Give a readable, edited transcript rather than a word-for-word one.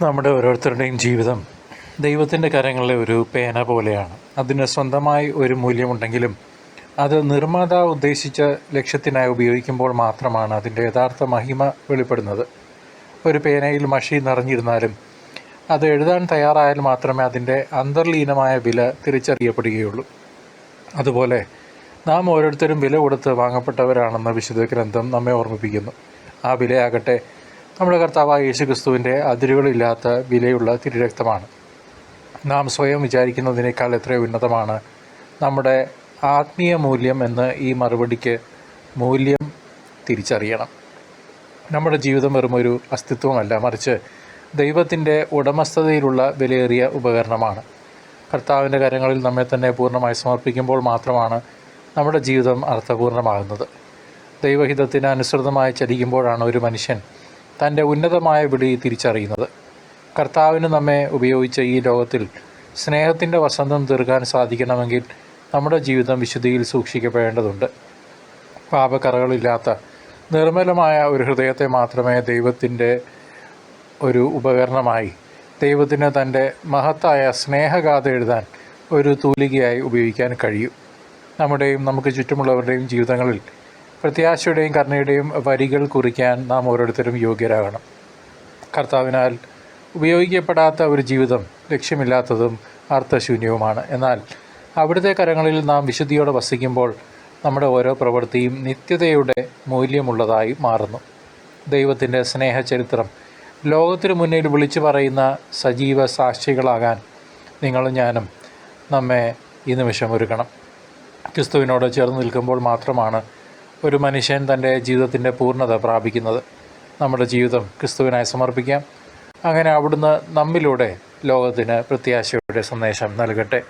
നമ്മുടെ ഓരോരുത്തരുടെയും ജീവിതം ദൈവത്തിൻ്റെ കരങ്ങളിലെ ഒരു പേന പോലെയാണ്. അതിന് സ്വന്തമായി ഒരു മൂല്യമുണ്ടെങ്കിലും അത് നിർമ്മാതാവ് ഉദ്ദേശിച്ച ലക്ഷ്യത്തിനായി ഉപയോഗിക്കുമ്പോൾ മാത്രമാണ് അതിൻ്റെ യഥാർത്ഥ മഹിമ വെളിപ്പെടുന്നത്. ഒരു പേനയിൽ മഷി നിറഞ്ഞിരുന്നാലും അത് എഴുതാൻ തയ്യാറായാൽ മാത്രമേ അതിൻ്റെ അന്തർലീനമായ വില തിരിച്ചറിയപ്പെടുകയുള്ളൂ. അതുപോലെ നാം ഓരോരുത്തരും വില കൊടുത്ത് വാങ്ങപ്പെട്ടവരാണെന്ന് വിശുദ്ധ ഗ്രന്ഥം നമ്മെ ഓർമ്മിപ്പിക്കുന്നു. ആ വിലയാകട്ടെ നമ്മുടെ കർത്താവായ യേശുക്രിസ്തുവിൻ്റെ അതിരുകളില്ലാത്ത വിലയുള്ള തിരുരക്തമാണ്. നാം സ്വയം വിചാരിക്കുന്നതിനേക്കാൾ എത്രയോ ഉന്നതമാണ് നമ്മുടെ ആത്മീയ മൂല്യം എന്ന് ഈ മറുപടിക്ക് മൂല്യം തിരിച്ചറിയണം. നമ്മുടെ ജീവിതം വെറുമൊരു അസ്തിത്വമല്ല, മറിച്ച് ദൈവത്തിൻ്റെ ഉടമസ്ഥതയിലുള്ള വിലയേറിയ ഉപകരണമാണ്. കർത്താവിൻ്റെ കരങ്ങളിൽ നമ്മെ തന്നെ പൂർണ്ണമായി സമർപ്പിക്കുമ്പോൾ മാത്രമാണ് നമ്മുടെ ജീവിതം അർത്ഥപൂർണ്ണമാകുന്നത്. ദൈവഹിതത്തിന് അനുസൃതമായി ചലിക്കുമ്പോഴാണ് ഒരു മനുഷ്യൻ തൻ്റെ ഉന്നതമായ വിളി തിരിച്ചറിയുന്നത്. കർത്താവിന് നമ്മെ ഉപയോഗിച്ച ഈ ലോകത്തിൽ സ്നേഹത്തിൻ്റെ വസന്തം തീർക്കാൻ സാധിക്കണമെങ്കിൽ നമ്മുടെ ജീവിതം വിശുദ്ധിയിൽ സൂക്ഷിക്കപ്പെടേണ്ടതുണ്ട്. പാപക്കറകളില്ലാത്ത നിർമ്മലമായ ഒരു ഹൃദയത്തെ മാത്രമേ ദൈവത്തിൻ്റെ ഒരു ഉപകരണമായി ദൈവത്തിന് തൻ്റെ മഹത്തായ സ്നേഹഗാഥ എഴുതാൻ ഒരു തൂലികയായി ഉപയോഗിക്കാൻ കഴിയൂ. നമ്മുടെയും നമുക്ക് ചുറ്റുമുള്ളവരുടെയും ജീവിതങ്ങളിൽ പ്രത്യാശയുടെയും കരുണയുടെയും വരികൾ കുറിക്കാൻ നാം ഓരോരുത്തരും യോഗ്യരാകണം. കർത്താവിനാൽ ഉപയോഗിക്കപ്പെടാത്ത ഒരു ജീവിതം ലക്ഷ്യമില്ലാത്തതും അർത്ഥശൂന്യവുമാണ്. എന്നാൽ അവിടുത്തെ കരങ്ങളിൽ നാം വിശുദ്ധിയോടെ വസിക്കുമ്പോൾ നമ്മുടെ ഓരോ പ്രവൃത്തിയും നിത്യതയുടെ മൂല്യമുള്ളതായി മാറുന്നു. ദൈവത്തിൻ്റെ സ്നേഹചരിത്രം ലോകത്തിനു മുന്നിൽ വിളിച്ചു പറയുന്ന സജീവ സാക്ഷികളാകാൻ നിങ്ങളും ഞാനും നമ്മെ ഈ നിമിഷം ഒരുക്കണം. ക്രിസ്തുവിനോട് ചേർന്ന് നിൽക്കുമ്പോൾ മാത്രമാണ് ഒരു മനുഷ്യൻ തൻ്റെ ജീവിതത്തിൻ്റെ പൂർണ്ണത പ്രാപിക്കുന്നത്. നമ്മുടെ ജീവിതം ക്രിസ്തുവിനായി സമർപ്പിക്കാം. അങ്ങനെ അവിടുന്ന് നമ്മിലൂടെ ലോകത്തിന് പ്രത്യാശയുടെ സന്ദേശം നൽകട്ടെ.